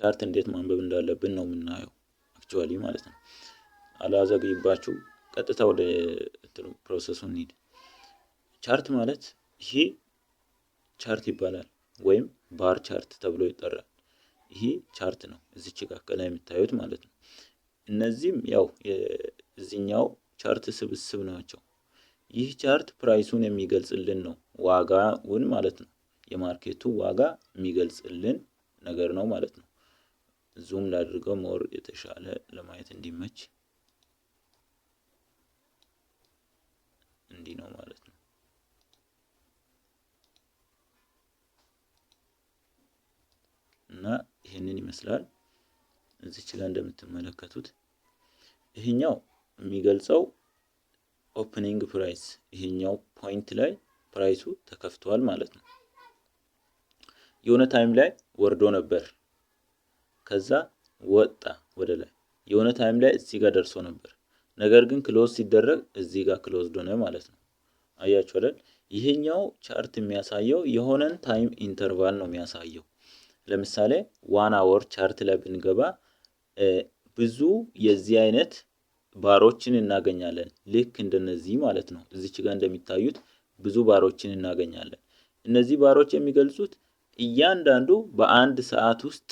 ቻርት እንዴት ማንበብ እንዳለብን ነው የምናየው አክቹአሊ ማለት ነው። አላዘግይባችሁ ቀጥታ ወደ ፕሮሰሱ እንሂድ። ቻርት ማለት ይሄ ቻርት ይባላል ወይም ባር ቻርት ተብሎ ይጠራል። ይሄ ቻርት ነው እዚች ጋር ከላይ የምታዩት ማለት ነው። እነዚህም ያው እዚህኛው ቻርት ስብስብ ናቸው። ይህ ቻርት ፕራይሱን የሚገልጽልን ነው፣ ዋጋውን ማለት ነው። የማርኬቱ ዋጋ የሚገልጽልን ነገር ነው ማለት ነው። ዙም ላድርገው ሞር የተሻለ ለማየት እንዲመች። እንዲህ ነው ማለት ነው። እና ይሄንን ይመስላል እዚች ጋር እንደምትመለከቱት። ይሄኛው የሚገልጸው ኦፕኒንግ ፕራይስ፣ ይሄኛው ፖይንት ላይ ፕራይሱ ተከፍቷል ማለት ነው። የሆነ ታይም ላይ ወርዶ ነበር፣ ከዛ ወጣ ወደ ላይ። የሆነ ታይም ላይ እዚህ ጋር ደርሶ ነበር፣ ነገር ግን ክሎዝ ሲደረግ እዚህ ጋር ክሎዝድ ሆነ ማለት ነው። አያችሁ አይደል? ይሄኛው ቻርት የሚያሳየው የሆነን ታይም ኢንተርቫል ነው የሚያሳየው። ለምሳሌ 1 አወር ቻርት ላይ ብንገባ ብዙ የዚህ አይነት ባሮችን እናገኛለን። ልክ እንደነዚህ ማለት ነው። እዚች ጋር እንደሚታዩት ብዙ ባሮችን እናገኛለን። እነዚህ ባሮች የሚገልጹት እያንዳንዱ በአንድ ሰዓት ውስጥ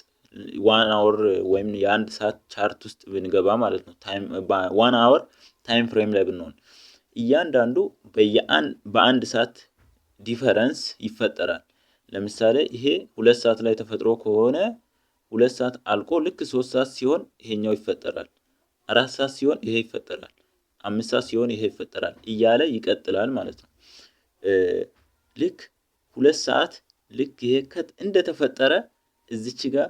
1 አወር ወይም የአንድ ሰዓት ቻርት ውስጥ ብንገባ ማለት ነው። 1 አወር ታይም ፍሬም ላይ ብንሆን እያንዳንዱ በአንድ ሰዓት ዲፈረንስ ይፈጠራል። ለምሳሌ ይሄ 2 ሰዓት ላይ ተፈጥሮ ከሆነ 2 ሰዓት አልቆ ልክ 3 ሰዓት ሲሆን ይሄኛው ይፈጠራል። 4 ሰዓት ሲሆን ይሄ ይፈጠራል። 5 ሰዓት ሲሆን ይሄ ይፈጠራል እያለ ይቀጥላል ማለት ነው። ልክ 2 ሰዓት ልክ ይሄ እንደተፈጠረ እዚች ጋር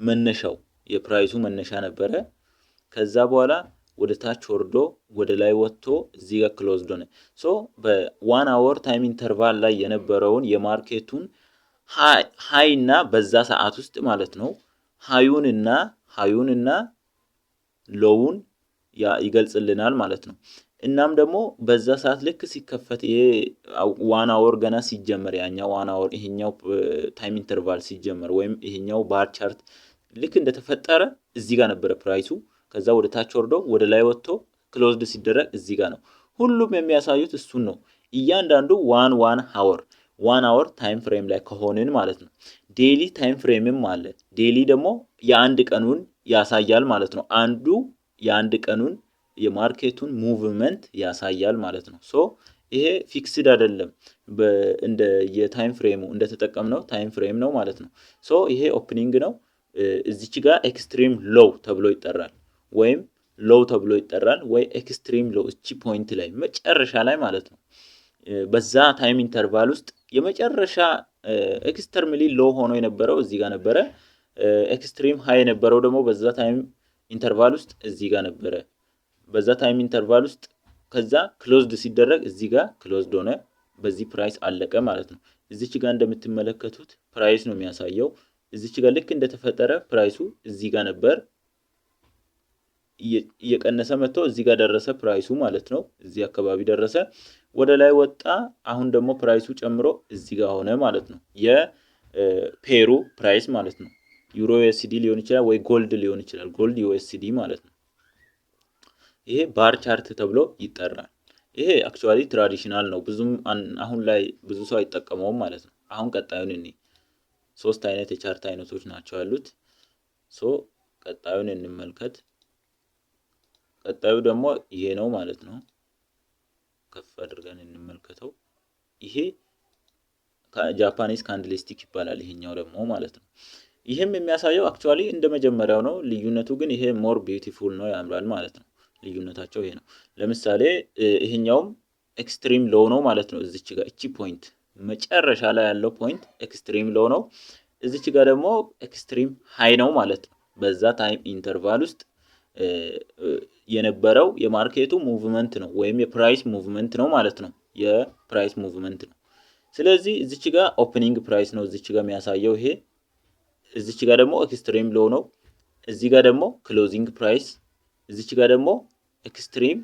መነሻው የፕራይሱ መነሻ ነበረ። ከዛ በኋላ ወደ ታች ወርዶ ወደ ላይ ወጥቶ እዚህ ጋር ክሎዝድ ሆነ። ሶ በ1 አወር ታይም ኢንተርቫል ላይ የነበረውን የማርኬቱን ሃይ እና በዛ ሰዓት ውስጥ ማለት ነው ሃዩንና ሎውን ይገልጽልናል ማለት ነው። እናም ደግሞ በዛ ሰዓት ልክ ሲከፈት ይሄ 1 አወር ገና ሲጀመር ያኛው 1 አወር ይሄኛው ታይም ኢንተርቫል ሲጀመር ወይም ይሄኛው ባር ቻርት ልክ እንደተፈጠረ እዚህ ጋር ነበረ ፕራይሱ። ከዛ ወደ ታች ወርዶ ወደ ላይ ወጥቶ ክሎዝድ ሲደረግ እዚህ ጋር ነው። ሁሉም የሚያሳዩት እሱን ነው። እያንዳንዱ 1 አወር ታይም ፍሬም ላይ ከሆንን ማለት ነው። ዴሊ ታይም ፍሬምም አለ። ዴሊ ደግሞ የአንድ ቀኑን ያሳያል ማለት ነው። አንዱ የአንድ ቀኑን የማርኬቱን ሙቭመንት ያሳያል ማለት ነው። ሶ ይሄ ፊክስድ አይደለም፣ እንደ የታይም ፍሬሙ እንደተጠቀምነው ታይም ፍሬም ነው ማለት ነው። ሶ ይሄ ኦፕኒንግ ነው። እዚች ጋር ኤክስትሪም ሎው ተብሎ ይጠራል ወይም ሎው ተብሎ ይጠራል ወይ ኤክስትሪም ሎው እቺ ፖይንት ላይ መጨረሻ ላይ ማለት ነው። በዛ ታይም ኢንተርቫል ውስጥ የመጨረሻ ኤክስትሪምሊ ሎው ሆኖ የነበረው እዚህ ጋር ነበረ። ኤክስትሪም ሃይ የነበረው ደግሞ በዛ ታይም ኢንተርቫል ውስጥ እዚህ ጋር ነበረ። በዛ ታይም ኢንተርቫል ውስጥ ከዛ ክሎዝድ ሲደረግ እዚህ ጋር ክሎዝድ ሆነ። በዚህ ፕራይስ አለቀ ማለት ነው። እዚች ጋር እንደምትመለከቱት ፕራይስ ነው የሚያሳየው። እዚች ጋር ልክ እንደተፈጠረ ፕራይሱ እዚህ ጋር ነበር። እየቀነሰ መጥቶ እዚህ ጋር ደረሰ ፕራይሱ ማለት ነው። እዚህ አካባቢ ደረሰ፣ ወደ ላይ ወጣ። አሁን ደግሞ ፕራይሱ ጨምሮ እዚህ ጋር ሆነ ማለት ነው። የፔሩ ፕራይስ ማለት ነው። ዩሮ ዩኤስዲ ሊሆን ይችላል ወይ ጎልድ ሊሆን ይችላል። ጎልድ ዩኤስዲ ማለት ነው። ይሄ ባር ቻርት ተብሎ ይጠራል። ይሄ አክቹአሊ ትራዲሽናል ነው። ብዙም አሁን ላይ ብዙ ሰው አይጠቀመውም ማለት ነው። አሁን ቀጣዩን እኔ 3 አይነት የቻርት አይነቶች ናቸው ያሉት። ሶ ቀጣዩን እንመልከት። ቀጣዩ ደግሞ ይሄ ነው ማለት ነው። ከፍ አድርገን እንመልከተው። ይሄ ጃፓኒስ ካንድልስቲክ ይባላል ይሄኛው ደግሞ ማለት ነው። ይሄም የሚያሳየው አክቹአሊ እንደመጀመሪያው ነው። ልዩነቱ ግን ይሄ ሞር ቢዩቲፉል ነው፣ ያምራል ማለት ነው። ልዩነታቸው ይሄ ነው። ለምሳሌ ይሄኛውም ኤክስትሪም ሎው ነው ማለት ነው። እዚች ጋር እቺ ፖይንት መጨረሻ ላይ ያለው ፖይንት ኤክስትሪም ሎው ነው። እዚች ጋር ደግሞ ኤክስትሪም ሃይ ነው ማለት ነው። በዛ ታይም ኢንተርቫል ውስጥ የነበረው የማርኬቱ ሙቭመንት ነው ወይም የፕራይስ ሙቭመንት ነው ማለት ነው። የፕራይስ ሙቭመንት ነው። ስለዚህ እዚች ጋር ኦፕኒንግ ፕራይስ ነው እዚች ጋር የሚያሳየው ይሄ። እዚች ጋር ደግሞ ኤክስትሪም ሎው ነው። እዚህ ጋር ደግሞ ክሎዚንግ ፕራይስ፣ እዚች ጋር ደግሞ ኤክስትሪም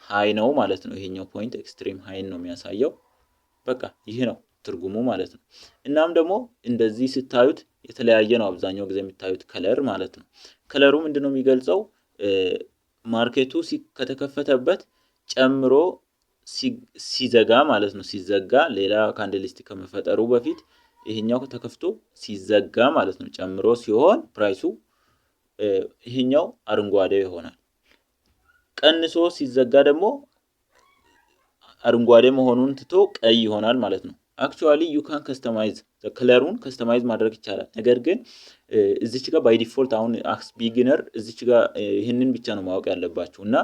ሃይ ነው ማለት ነው። ይሄኛው ፖይንት ኤክስትሪም ሃይን ነው የሚያሳየው። በቃ ይሄ ነው ትርጉሙ ማለት ነው። እናም ደግሞ እንደዚህ ስታዩት የተለያየ ነው አብዛኛው ጊዜ የሚታዩት ከለር ማለት ነው። ከለሩ ምንድነው የሚገልጸው ማርኬቱ ከተከፈተበት ጨምሮ ሲዘጋ ማለት ነው። ሲዘጋ ሌላ ካንድልስቲክ ከመፈጠሩ በፊት ይሄኛው ተከፍቶ ሲዘጋ ማለት ነው ጨምሮ ሲሆን ፕራይሱ ይሄኛው አረንጓዴ ይሆናል። ቀንሶ ሲዘጋ ደግሞ አረንጓዴ መሆኑን ትቶ ቀይ ይሆናል ማለት ነው። አክቹአሊ ዩ ካን ከስተማይዝ ከለሩን ከስተማይዝ ማድረግ ይቻላል። ነገር ግን እዚች ጋር ባይ ዲፎልት አሁን አክስ ቢጊነር እዚች ጋር ይሄንን ብቻ ነው ማወቅ ያለባችሁ እና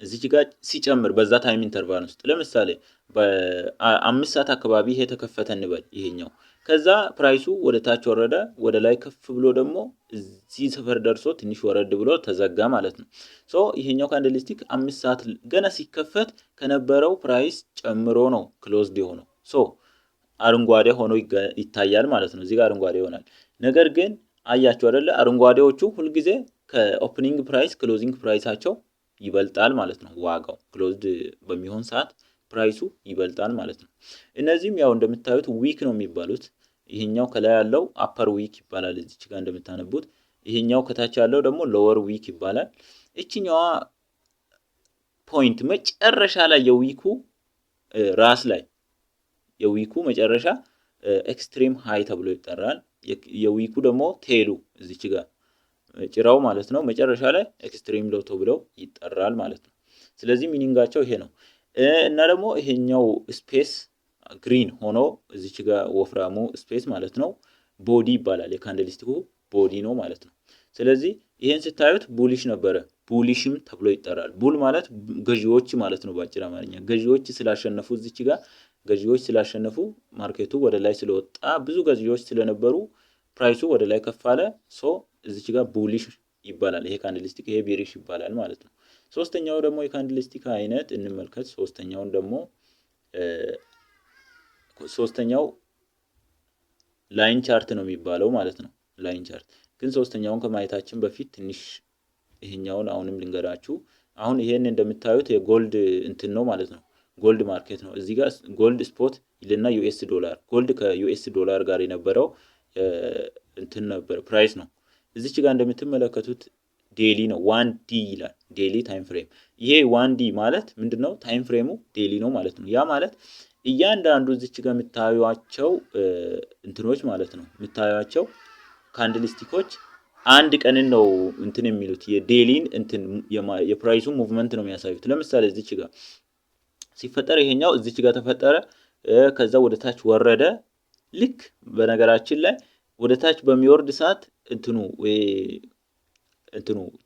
እዚች ጋር ሲጨምር በዛ ታይም ኢንተርቫል ውስጥ ለምሳሌ በ5 ሰዓት አካባቢ ይሄ ተከፈተ እንበል ይሄኛው ከዛ ፕራይሱ ወደ ታች ወረደ ወደ ላይ ከፍ ብሎ ደግሞ እዚህ ሰፈር ደርሶ ትንሽ ወረድ ብሎ ተዘጋ ማለት ነው። ሶ ይሄኛው ካንድልስቲክ 5 ሰዓት ገና ሲከፈት ከነበረው ፕራይስ ጨምሮ ነው ክሎዝድ የሆነው። ሶ አረንጓዴ ሆኖ ይታያል ማለት ነው። እዚህ ጋር አረንጓዴ ይሆናል። ነገር ግን አያችሁ አይደለ አረንጓዴዎቹ ሁልጊዜ ከኦፕኒንግ ፕራይስ ክሎዚንግ ፕራይሳቸው ይበልጣል ማለት ነው። ዋጋው ክሎዝድ በሚሆን ሰዓት ፕራይሱ ይበልጣል ማለት ነው። እነዚህም ያው እንደምታዩት ዊክ ነው የሚባሉት። ይሄኛው ከላይ ያለው አፐር ዊክ ይባላል እዚች ጋር እንደምታነቡት። ይሄኛው ከታች ያለው ደግሞ ሎወር ዊክ ይባላል። እቺኛዋ ፖይንት መጨረሻ ላይ የዊኩ ራስ ላይ የዊኩ መጨረሻ ኤክስትሪም ሃይ ተብሎ ይጠራል። የዊኩ ደግሞ ቴሉ እዚች ጋር ጭራው ማለት ነው መጨረሻ ላይ ኤክስትሪም ሎ ተብሎ ይጠራል ማለት ነው። ስለዚህ ሚኒንጋቸው ይሄ ነው። እና ደግሞ ይሄኛው ስፔስ ግሪን ሆኖ እዚች ጋር ወፍራሙ ስፔስ ማለት ነው ቦዲ ይባላል። የካንድልስቲኩ ቦዲ ነው ማለት ነው። ስለዚህ ይሄን ስታዩት ቡሊሽ ነበረ፣ ቡሊሽም ተብሎ ይጠራል። ቡል ማለት ገዢዎች ማለት ነው በአጭር አማርኛ። ገዢዎች ስላሸነፉ እዚች ጋር ገዢዎች ስላሸነፉ ማርኬቱ ወደ ላይ ስለወጣ ብዙ ገዢዎች ስለነበሩ ፕራይሱ ወደ ላይ ከፍ አለ። ሶ እዚች ጋር ቡሊሽ ይባላል ይሄ ካንድልስቲክ፣ ይሄ ቤሪሽ ይባላል ማለት ነው። ሶስተኛው ደግሞ የካንድልስቲክ አይነት እንመልከት። ሶስተኛው ላይን ቻርት ነው የሚባለው ማለት ነው። ላይን ቻርት ግን ሶስተኛውን ከማየታችን በፊት ትንሽ ይሄኛውን አሁንም ልንገራችሁ። አሁን ይሄን እንደምታዩት የጎልድ እንትን ነው ማለት ነው። ጎልድ ማርኬት ነው። እዚህ ጋር ጎልድ ስፖት ይልና ዩኤስ ዶላር፣ ጎልድ ከዩኤስ ዶላር ጋር የነበረው እንትን ነበር ፕራይስ ነው። እዚች ጋር እንደምትመለከቱት ዴሊ ነው፣ 1D ይላል ዴሊ ታይም ፍሬም። ይሄ 1D ማለት ምንድነው? ታይም ፍሬሙ ዴሊ ነው ማለት ነው። ያ ማለት እያንዳንዱ እዚች ጋር የምታዩዋቸው እንትኖች ማለት ነው የምታዩዋቸው ካንድልስቲኮች አንድ ቀንን ነው እንትን የሚሉት የዴሊን እንትን የፕራይሱ ሙቭመንት ነው የሚያሳዩት። ለምሳሌ እዚች ጋር ሲፈጠር ይሄኛው እዚች ጋር ተፈጠረ፣ ከዛ ወደ ታች ወረደ። ልክ በነገራችን ላይ ወደ ታች በሚወርድ ሰዓት እንትኑ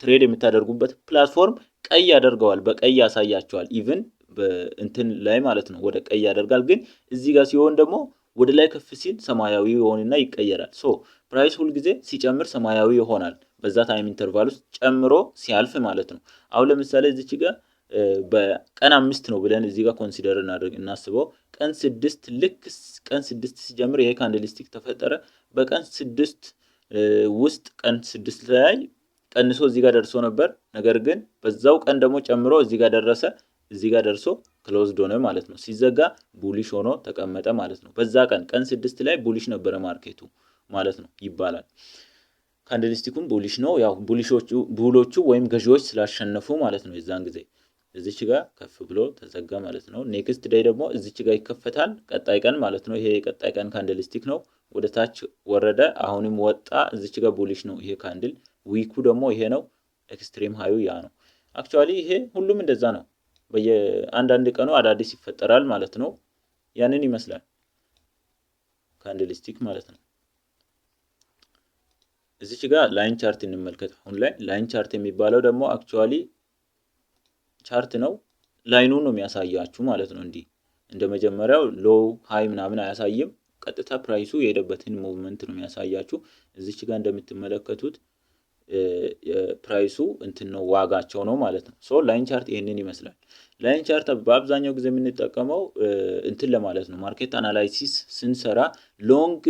ትሬድ የምታደርጉበት ፕላትፎርም ቀይ ያደርገዋል፣ በቀይ ያሳያቸዋል። ኢቭን በእንትን ላይ ማለት ነው ወደ ቀይ ያደርጋል። ግን እዚህ ጋር ሲሆን ደግሞ ወደ ላይ ከፍ ሲል ሰማያዊ ይሆንና ይቀየራል። ሶ ፕራይስ ሁልጊዜ ሲጨምር ሰማያዊ ይሆናል በዛ ታይም ኢንተርቫል ውስጥ ጨምሮ ሲያልፍ ማለት ነው። አሁን ለምሳሌ እዚች ጋር በቀን 5 ነው ብለን እዚህ ጋር ኮንሲደር እናስበው። ቀን 6 ልክ ቀን 6 ሲጀምር ይሄ ካንድልስቲክ ተፈጠረ። በቀን 6 ውስጥ ቀን 6 ላይ ቀንሶ እዚህ ጋር ደርሶ ነበር። ነገር ግን በዛው ቀን ደግሞ ጨምሮ እዚህ ጋር ደረሰ፣ እዚህ ጋር ደርሶ ክሎዝድ ሆነ ማለት ነው። ሲዘጋ ቡሊሽ ሆኖ ተቀመጠ ማለት ነው። በዛ ቀን 6 ላይ ቡሊሽ ነበረ ማርኬቱ ማለት ነው ይባላል። ካንድልስቲኩም ቡሊሽ ነው። ያው ቡሎቹ ወይም ገዢዎች ስላሸነፉ ማለት ነው። የዛን ጊዜ እዚች ጋር ከፍ ብሎ ተዘጋ ማለት ነው። ኔክስት ዴይ ደግሞ እዚች ጋር ይከፈታል፣ ቀጣይ ቀን ማለት ነው። ይሄ የቀጣይ ቀን ካንድልስቲክ ነው። ወደ ታች ወረደ፣ አሁንም ወጣ። እዚች ጋር ቡሊሽ ነው ይሄ ካንድል። ዊኩ ደግሞ ይሄ ነው። ኤክስትሪም ሃዩ ያ ነው። አክቹአሊ ይሄ ሁሉም እንደዛ ነው። በየአንዳንድ ቀኑ አዳዲስ ይፈጠራል ማለት ነው። ያንን ይመስላል ካንድልስቲክ ማለት ነው። እዚች ጋር ላይን ቻርት እንመልከት። አሁን ላይ ላይን ቻርት የሚባለው ደግሞ አክቹአሊ ቻርት ነው። ላይኑን ነው የሚያሳያችሁ ማለት ነው። እንዲህ እንደ መጀመሪያው ሎው ሃይ ምናምን አያሳይም። ቀጥታ ፕራይሱ የሄደበትን ሙቭመንት ነው የሚያሳያችሁ። እዚች ጋር እንደምትመለከቱት ፕራይሱ እንትን ነው ዋጋቸው ነው ማለት ነው። ሶ ላይን ቻርት ይሄንን ይመስላል። ላይን ቻርት በአብዛኛው ጊዜ የምንጠቀመው እንትን ለማለት ነው። ማርኬት አናላይሲስ ስንሰራ ሎንግ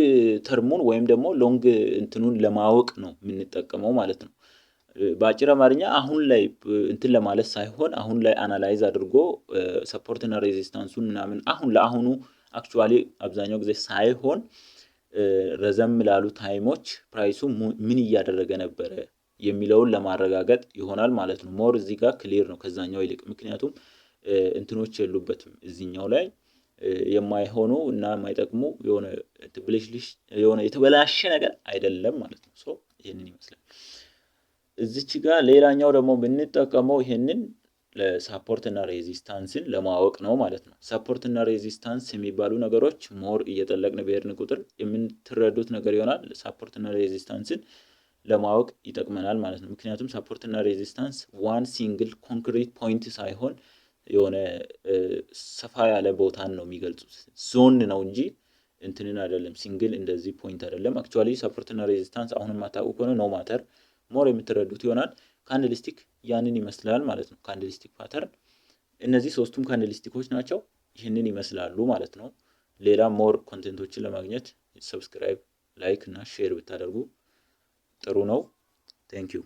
ተርሙን ወይም ደግሞ ሎንግ እንትኑን ለማወቅ ነው የምንጠቀመው ማለት ነው። በአጭር አማርኛ አሁን ላይ እንትን ለማለት ሳይሆን አሁን ላይ አናላይዝ አድርጎ ሰፖርትና ሬዚስታንሱን ምናምን አሁን ለአሁኑ አክቹአሊ አብዛኛው ጊዜ ሳይሆን ረዘም ላሉ ታይሞች ፕራይሱ ምን እያደረገ ነበረ የሚለውን ለማረጋገጥ ይሆናል ማለት ነው። ሞር እዚህ ጋር ክሊር ነው ከዛኛው ይልቅ፣ ምክንያቱም እንትኖች የሉበትም እዚህኛው ላይ የማይሆኑ እና የማይጠቅሙ የሆነ የተበላሸ ነገር አይደለም ማለት ነው። ሶ ይሄንን ይመስላል። እዚች ጋር ሌላኛው ደግሞ ብንጠቀመው ይሄንን ለሳፖርት እና ሬዚስታንስን ለማወቅ ነው ማለት ነው። ሳፖርት እና ሬዚስታንስ የሚባሉ ነገሮች ሞር እየጠለቅን በሄድን ቁጥር የምትረዱት ነገር ይሆናል። ሳፖርት እና ሬዚስታንስን ለማወቅ ይጠቅመናል ማለት ነው። ምክንያቱም ሳፖርት እና ሬዚስታንስ ዋን ሲንግል ኮንክሪት ፖይንት ሳይሆን የሆነ ሰፋ ያለ ቦታን ነው የሚገልጹት። ዞን ነው እንጂ እንትንን አይደለም። ሲንግል እንደዚህ ፖይንት አይደለም። አክቹዋሊ ሳፖርት እና ሬዚስታንስ አሁንም ማታውቁ ከሆነ ኖ ማተር ሞር የምትረዱት ይሆናል። ካንድልስቲክ ያንን ይመስላል ማለት ነው። ካንድልስቲክ ፓተርን እነዚህ ሶስቱም ካንድልስቲኮች ናቸው። ይህንን ይመስላሉ ማለት ነው። ሌላ ሞር ኮንቴንቶችን ለማግኘት ሰብስክራይብ፣ ላይክ እና ሼር ብታደርጉ ጥሩ ነው። ቴንክ ዩ